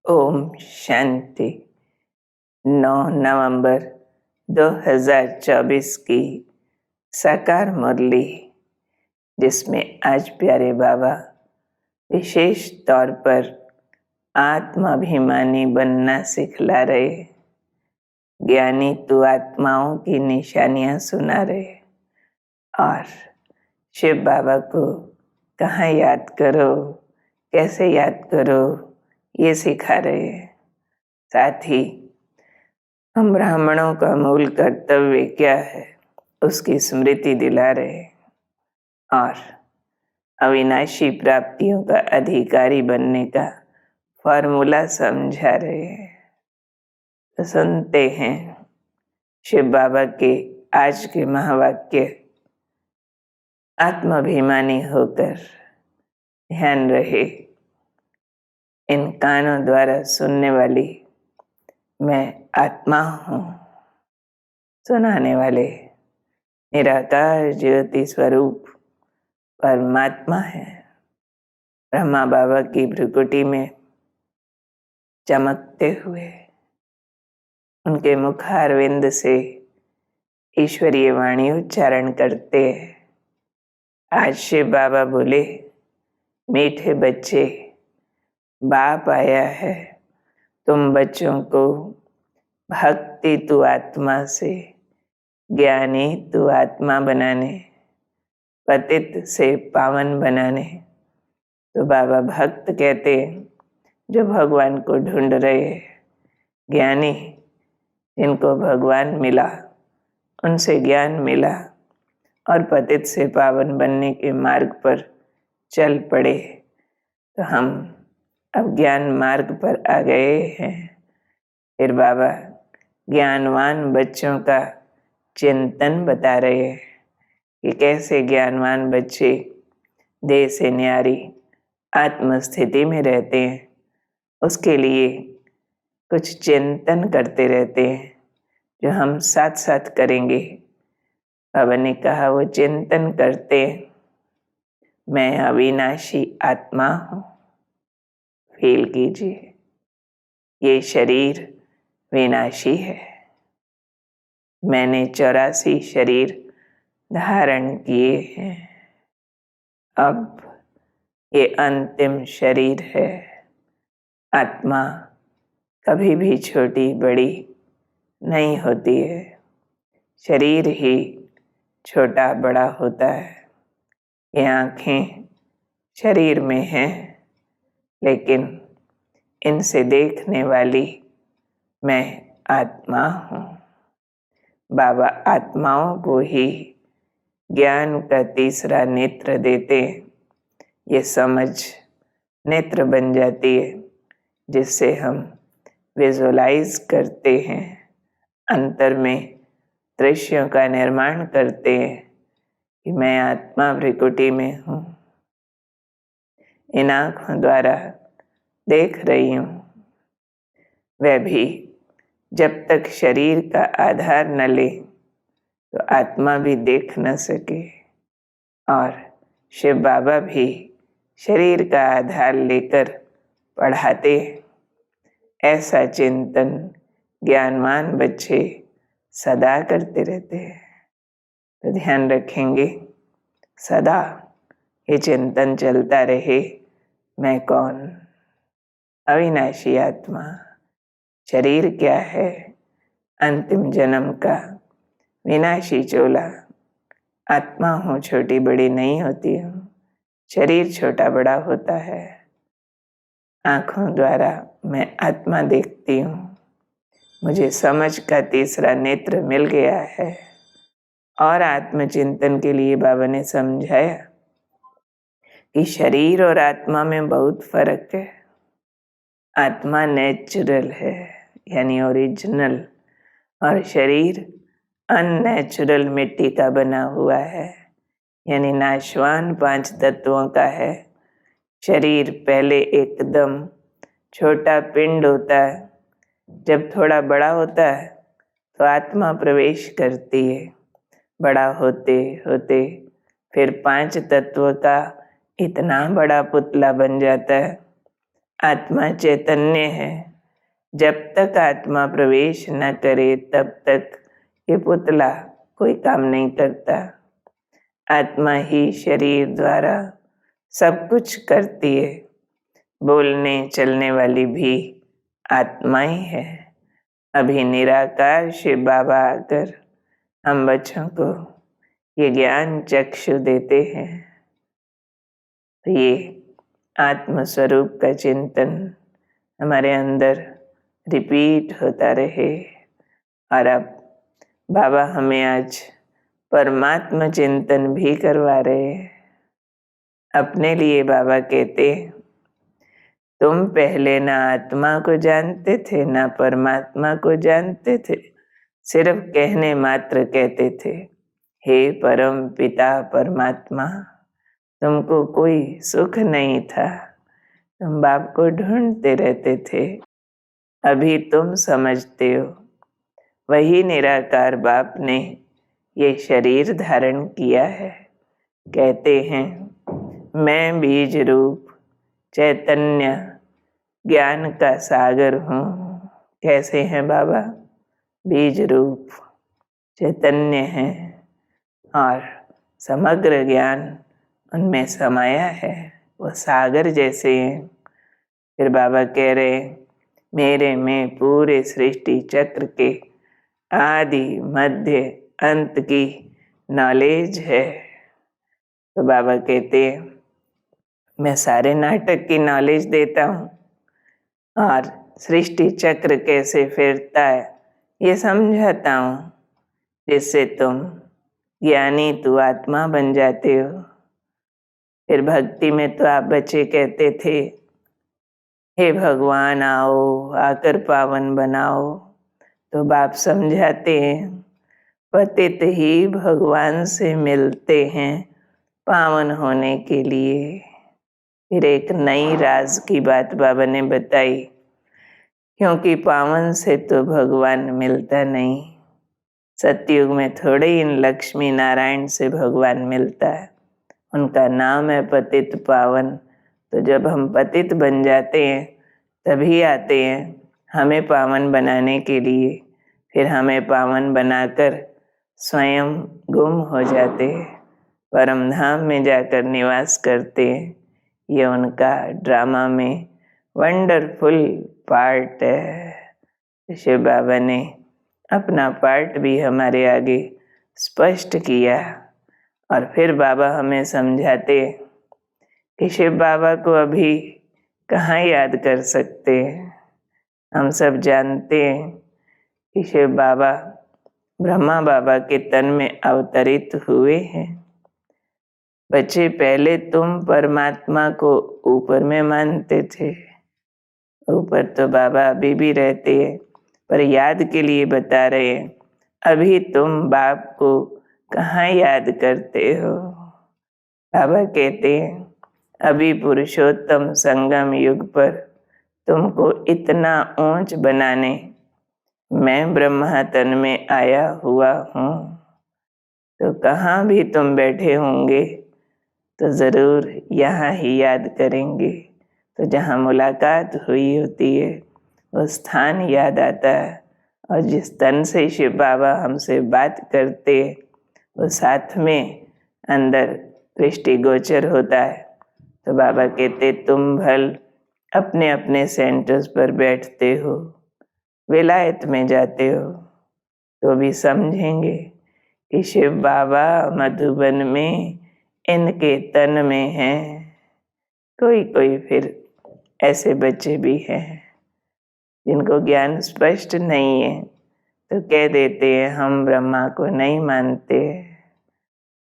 ओम शांति। 9 नवंबर 2024 की साकार मुरली, जिसमें आज प्यारे बाबा विशेष तौर पर आत्माभिमानी बनना सिखला रहे, ज्ञानी तू आत्माओं की निशानियां सुना रहे और शिव बाबा को कहाँ याद करो, कैसे याद करो, ये सिखा रहे हैं। साथ ही हम ब्राह्मणों का मूल कर्तव्य क्या है उसकी स्मृति दिला रहे हैं और अविनाशी प्राप्तियों का अधिकारी बनने का फॉर्मूला समझा रहे हैं। तो सुनते हैं शिव बाबा के आज के महावाक्य। आत्माभिमानी होकर ध्यान रहे, इन कानों द्वारा सुनने वाली मैं आत्मा हूँ। सुनाने वाले निराकार ज्योति स्वरूप परमात्मा है। ब्रह्मा बाबा की भ्रुकुटी में चमकते हुए उनके मुखारविंद से ईश्वरीय वाणी उच्चारण करते हैं। आज शिव बाबा बोले, मीठे बच्चे, बाप आया है तुम बच्चों को भक्ति तू आत्मा से, ज्ञानी तू आत्मा बनाने, पतित से पावन बनाने। तो बाबा भक्त कहते हैं जो भगवान को ढूंढ रहे हैं, ज्ञानी जिनको भगवान मिला, उनसे ज्ञान मिला और पतित से पावन बनने के मार्ग पर चल पड़े। तो हम अब ज्ञान मार्ग पर आ गए हैं। फिर बाबा ज्ञानवान बच्चों का चिंतन बता रहे हैं कि कैसे ज्ञानवान बच्चे देह से न्यारी आत्मस्थिति में रहते हैं। उसके लिए कुछ चिंतन करते रहते हैं जो हम साथ साथ करेंगे। बाबा ने कहा वो चिंतन करते, मैं अविनाशी आत्मा हूँ। फील कीजिए, ये शरीर विनाशी है। मैंने 84 शरीर धारण किए हैं। अब ये अंतिम शरीर है। आत्मा कभी भी छोटी बड़ी नहीं होती है, शरीर ही छोटा बड़ा होता है। ये आँखें शरीर में हैं, लेकिन इनसे देखने वाली मैं आत्मा हूँ। बाबा आत्माओं को ही ज्ञान का तीसरा नेत्र देते हैं। ये समझ नेत्र बन जाती है, जिससे हम विजुअलाइज करते हैं, अंतर में दृश्यों का निर्माण करते हैं कि मैं आत्मा भ्रिकुटी में हूँ। इन आँखों द्वारा देख रही हूँ। वह भी जब तक शरीर का आधार न ले तो आत्मा भी देख न सके, और शिव बाबा भी शरीर का आधार लेकर पढ़ाते। ऐसा चिंतन ज्ञानवान बच्चे सदा करते रहते हैं। तो ध्यान रखेंगे, सदा ये चिंतन चलता रहे, मैं कौन? अविनाशी आत्मा। शरीर क्या है? अंतिम जन्म का विनाशी चोला। आत्मा हूँ, छोटी बड़ी नहीं होती हूँ। शरीर छोटा बड़ा होता है। आँखों द्वारा मैं आत्मा देखती हूँ। मुझे समझ का तीसरा नेत्र मिल गया है। और आत्मचिंतन के लिए बाबा ने समझाया कि शरीर और आत्मा में बहुत फर्क है। आत्मा नेचुरल है, यानी ओरिजिनल, और शरीर अननेचुरल मिट्टी का बना हुआ है, यानी नाशवान 5 तत्वों का है। शरीर पहले एकदम छोटा पिंड होता है, जब थोड़ा बड़ा होता है तो आत्मा प्रवेश करती है। बड़ा होते होते फिर 5 तत्व का इतना बड़ा पुतला बन जाता है। आत्मा चैतन्य है। जब तक आत्मा प्रवेश न करे तब तक ये पुतला कोई काम नहीं करता। आत्मा ही शरीर द्वारा सब कुछ करती है। बोलने चलने वाली भी आत्मा ही है। अभी निराकार शिव बाबा आकर हम बच्चों को ये ज्ञान चक्षु देते हैं। तो ये आत्म स्वरूप का चिंतन हमारे अंदर रिपीट होता रहे। और अब बाबा हमें आज परमात्मा चिंतन भी करवा रहे हैं। अपने लिए बाबा कहते, तुम पहले ना आत्मा को जानते थे ना परमात्मा को जानते थे, सिर्फ कहने मात्र कहते थे, हे परम पिता परमात्मा। तुमको कोई सुख नहीं था, तुम बाप को ढूंढते रहते थे। अभी तुम समझते हो, वही निराकार बाप ने ये शरीर धारण किया है। कहते हैं, मैं बीज रूप चैतन्य ज्ञान का सागर हूँ। कैसे हैं बाबा? बीज रूप चैतन्य हैं और समग्र ज्ञान उनमें समाया है, वो सागर जैसे हैं। फिर बाबा कह रहे, मेरे में पूरे सृष्टि चक्र के आदि मध्य अंत की नॉलेज है। तो बाबा कहते हैं, मैं सारे नाटक की नॉलेज देता हूँ और सृष्टि चक्र कैसे फिरता है ये समझाता हूँ, जिससे तुम ज्ञानी तू आत्मा बन जाते हो। फिर भक्ति में तो आप बच्चे कहते थे, हे भगवान आओ आकर पावन बनाओ। तो बाप समझाते हैं, पतित ही भगवान से मिलते हैं पावन होने के लिए। फिर एक नई राज की बात बाबा ने बताई, क्योंकि पावन से तो भगवान मिलता नहीं। सतयुग में थोड़े ही इन लक्ष्मी नारायण से भगवान मिलता है, उनका नाम है पतित पावन। तो जब हम पतित बन जाते हैं तभी आते हैं हमें पावन बनाने के लिए। फिर हमें पावन बनाकर स्वयं गुम हो जाते हैं, परम धाम में जाकर निवास करते हैं। ये उनका ड्रामा में वंडरफुल पार्ट है। शिव बाबा ने अपना पार्ट भी हमारे आगे स्पष्ट किया। और फिर बाबा हमें समझाते कि शिव बाबा को अभी कहाँ याद कर सकते हैं। हम सब जानते हैं कि शिव बाबा ब्रह्मा बाबा के तन में अवतरित हुए हैं। बच्चे, पहले तुम परमात्मा को ऊपर में मानते थे। ऊपर तो बाबा अभी भी रहते हैं, पर याद के लिए बता रहे हैं, अभी तुम बाप को कहाँ याद करते हो। बाबा कहते हैं, अभी पुरुषोत्तम संगम युग पर तुमको इतना ऊंच बनाने मैं ब्रह्मा तन में आया हुआ हूँ। तो कहाँ भी तुम बैठे होंगे तो ज़रूर यहाँ ही याद करेंगे। तो जहाँ मुलाकात हुई होती है वो स्थान याद आता है, और जिस तन से शिव बाबा हमसे बात करते वो साथ में अंदर दृष्टिगोचर होता है। तो बाबा कहते, तुम भल अपने अपने सेंटर्स पर बैठते हो, विलायत में जाते हो, तो भी समझेंगे कि शिव बाबा मधुबन में इनके तन में हैं। कोई कोई फिर ऐसे बच्चे भी हैं जिनको ज्ञान स्पष्ट नहीं है, तो कह देते हैं हम ब्रह्मा को नहीं मानते।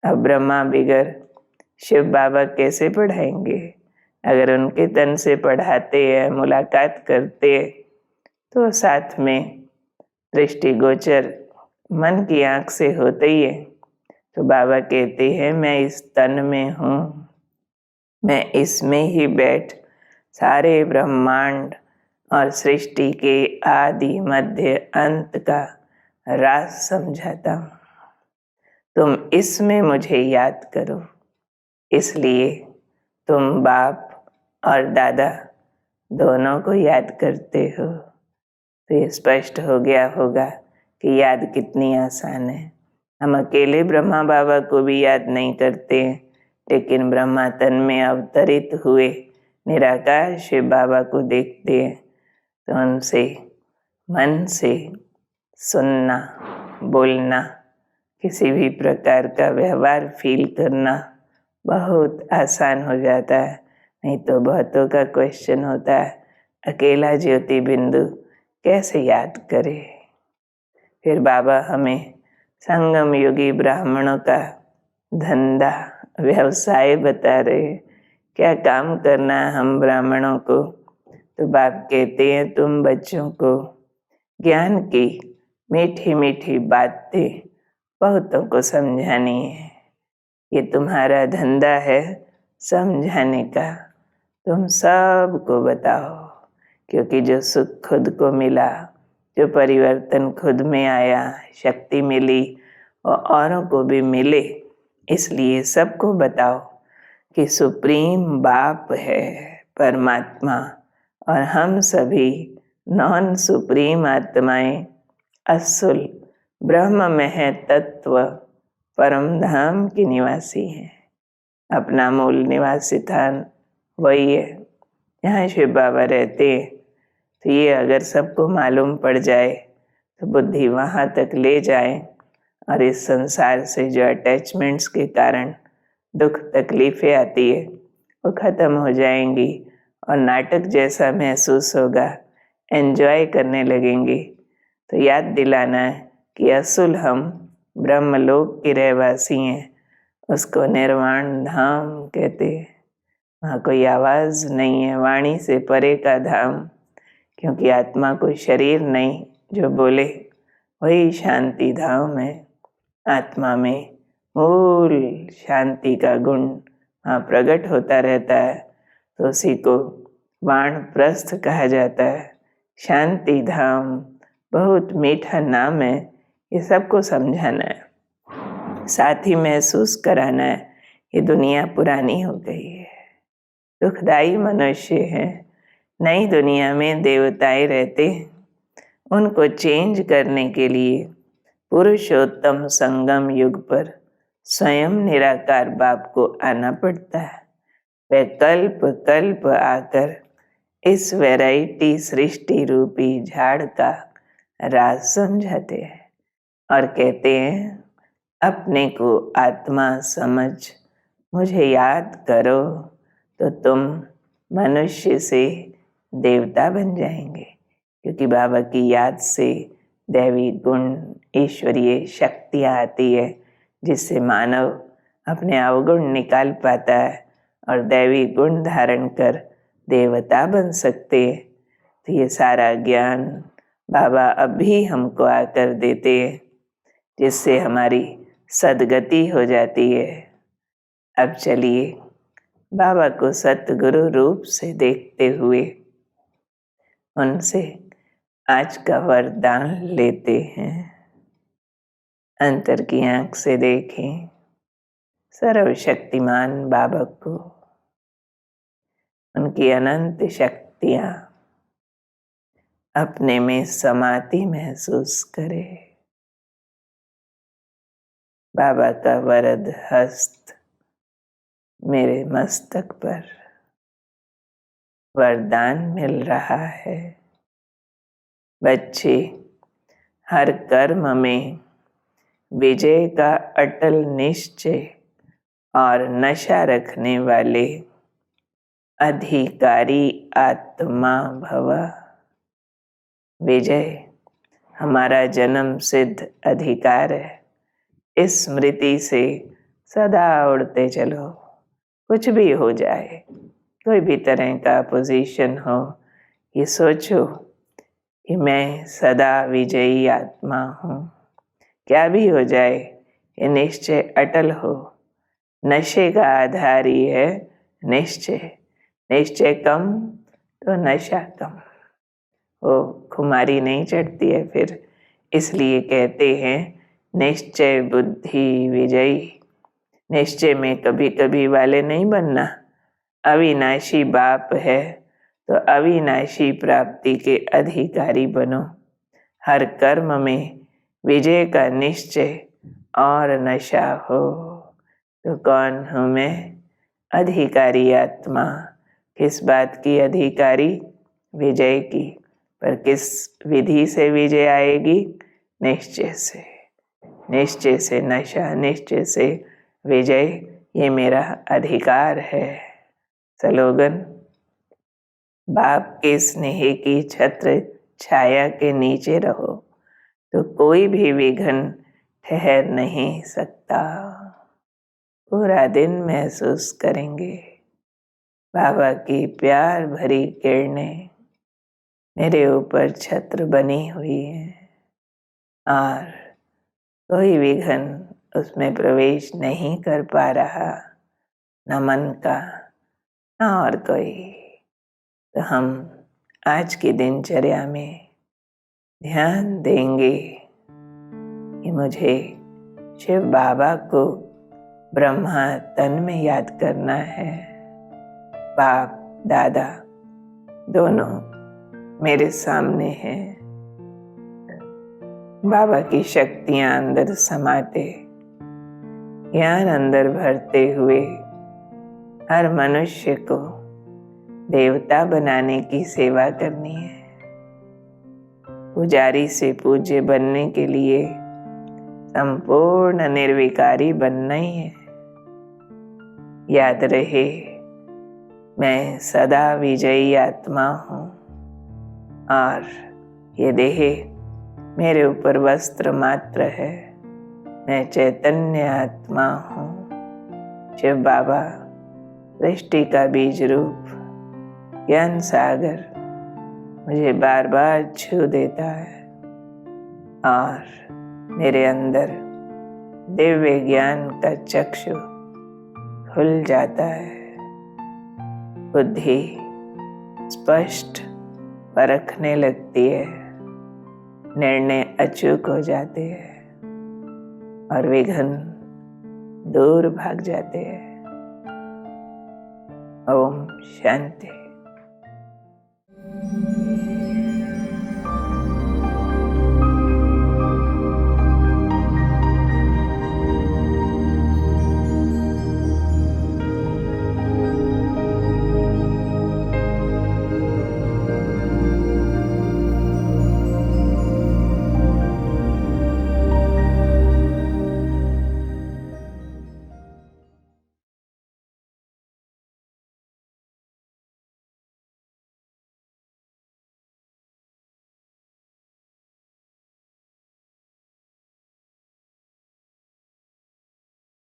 अब ब्रह्मा बिगर शिव बाबा कैसे पढ़ाएंगे? अगर उनके तन से पढ़ाते हैं, मुलाकात करते हैं, तो साथ में दृष्टिगोचर मन की आँख से होते ही है। तो बाबा कहते हैं, मैं इस तन में हूँ, मैं इसमें ही बैठ सारे ब्रह्मांड और सृष्टि के आदि मध्य अंत का राज समझाता हूँ। तुम इसमें मुझे याद करो। इसलिए तुम बाप और दादा दोनों को याद करते हो तो ये स्पष्ट हो गया होगा कि याद कितनी आसान है। हम अकेले ब्रह्मा बाबा को भी याद नहीं करते हैं, लेकिन ब्रह्मा तन में अवतरित हुए निराकार शिव बाबा को देखते हैं तो उनसे मन से सुनना, बोलना, किसी भी प्रकार का व्यवहार फील करना बहुत आसान हो जाता है। नहीं तो बहुतों का क्वेश्चन होता है, अकेला ज्योति बिंदु कैसे याद करे। फिर बाबा हमें संगम युगी ब्राह्मणों का धंधा व्यवसाय बता रहे, क्या काम करना है हम ब्राह्मणों को। तो बाप कहते हैं तुम बच्चों को ज्ञान की मीठी मीठी बातें बहुतों को समझानी है। ये तुम्हारा धंधा है समझाने का। तुम सबको बताओ, क्योंकि जो सुख खुद को मिला, जो परिवर्तन खुद में आया, शक्ति मिली और औरों को भी मिले, इसलिए सबको बताओ कि सुप्रीम बाप है परमात्मा और हम सभी नॉन सुप्रीम आत्माएं असुल ब्रह्म में है तत्व परम धाम की निवासी हैं। अपना मूल निवासी स्थान वही है, यहाँ शिव बाबा रहते हैं। तो ये अगर सबको मालूम पड़ जाए तो बुद्धि वहाँ तक ले जाए और इस संसार से जो अटैचमेंट्स के कारण दुख तकलीफ़ें आती है वो ख़त्म हो जाएंगी और नाटक जैसा महसूस होगा, एंजॉय करने लगेंगे। तो याद दिलाना है कि असुल हम ब्रह्मलोक के रहवासी हैं, उसको निर्वाण धाम कहते हैं। वहाँ कोई आवाज़ नहीं है, वाणी से परे का धाम, क्योंकि आत्मा कोई शरीर नहीं जो बोले, वही शांति धाम है। आत्मा में मूल शांति का गुण वहाँ प्रकट होता रहता है, तो उसी को वाणप्रस्थ कहा जाता है। शांति धाम बहुत मीठा नाम है, ये सबको समझाना है, साथ ही महसूस कराना है ये दुनिया पुरानी हो गई है, दुखदाई मनुष्य है। नई दुनिया में देवताएं रहते हैं, उनको चेंज करने के लिए पुरुषोत्तम संगम युग पर स्वयं निराकार बाप को आना पड़ता है। वे कल्प कल्प आकर इस वैरायटी सृष्टि रूपी झाड़ का राज समझाते हैं और कहते हैं अपने को आत्मा समझ मुझे याद करो तो तुम मनुष्य से देवता बन जाएंगे, क्योंकि बाबा की याद से दैवी गुण ईश्वरीय शक्तियाँ आती है, जिससे मानव अपने अवगुण निकाल पाता है और दैवी गुण धारण कर देवता बन सकते हैं। तो ये सारा ज्ञान बाबा अभी हमको आकर देते हैं, जिससे हमारी सद्गति हो जाती है। अब चलिए बाबा को सतगुरु रूप से देखते हुए उनसे आज का वरदान लेते हैं। अंतर की आंख से देखें सर्वशक्तिमान बाबा को, उनकी अनंत शक्तियाँ अपने में समाती महसूस करें। बाबा का वरद हस्त मेरे मस्तक पर वरदान मिल रहा है। बच्चे हर कर्म में विजय का अटल निश्चय और नशा रखने वाले अधिकारी आत्मा भव। विजय हमारा जन्म सिद्ध अधिकार है, इस स्मृति से सदा उड़ते चलो। कुछ भी हो जाए, कोई भी तरह का पोजीशन हो, ये सोचो कि मैं सदा विजयी आत्मा हूँ। क्या भी हो जाए ये निश्चय अटल हो। नशे का आधार ही है निश्चय, निश्चय कम तो नशा कम, वो खुमारी नहीं चढ़ती है फिर। इसलिए कहते हैं निश्चय बुद्धि विजयी। निश्चय में कभी कभी वाले नहीं बनना। अविनाशी बाप है तो अविनाशी प्राप्ति के अधिकारी बनो। हर कर्म में विजय का निश्चय और नशा हो। तो कौन हूँ मैं? अधिकारी आत्मा। किस बात की अधिकारी? विजय की। पर किस विधि से विजय आएगी? निश्चय से। निश्चय से नशा, निश्चय से विजय, ये मेरा अधिकार है। स्लोगन: बाप के स्नेह की छत्र छाया के नीचे रहो तो कोई भी विघ्न ठहर नहीं सकता। पूरा दिन महसूस करेंगे बाबा की प्यार भरी किरणें मेरे ऊपर छत्र बनी हुई है और कोई विघ्न उसमें प्रवेश नहीं कर पा रहा, न मन का न और कोई। तो हम आज की दिनचर्या में ध्यान देंगे कि मुझे शिव बाबा को ब्रह्मा तन में याद करना है। बाप दादा दोनों मेरे सामने हैं। बाबा की शक्तियां अंदर समाते, ज्ञान अंदर भरते हुए हर मनुष्य को देवता बनाने की सेवा करनी है। पुजारी से पूज्य बनने के लिए संपूर्ण निर्विकारी बनना ही है। याद रहे, मैं सदा विजयी आत्मा हूँ और ये देह मेरे ऊपर वस्त्र मात्र है। मैं चैतन्य आत्मा हूँ। शिव बाबा सृष्टि का बीज रूप ज्ञान सागर मुझे बार बार छू देता है और मेरे अंदर दिव्य ज्ञान का चक्षु खुल जाता है। बुद्धि स्पष्ट परखने लगती है, निर्णय अचूक हो जाते हैं और विघ्न दूर भाग जाते हैं। ओम शांति।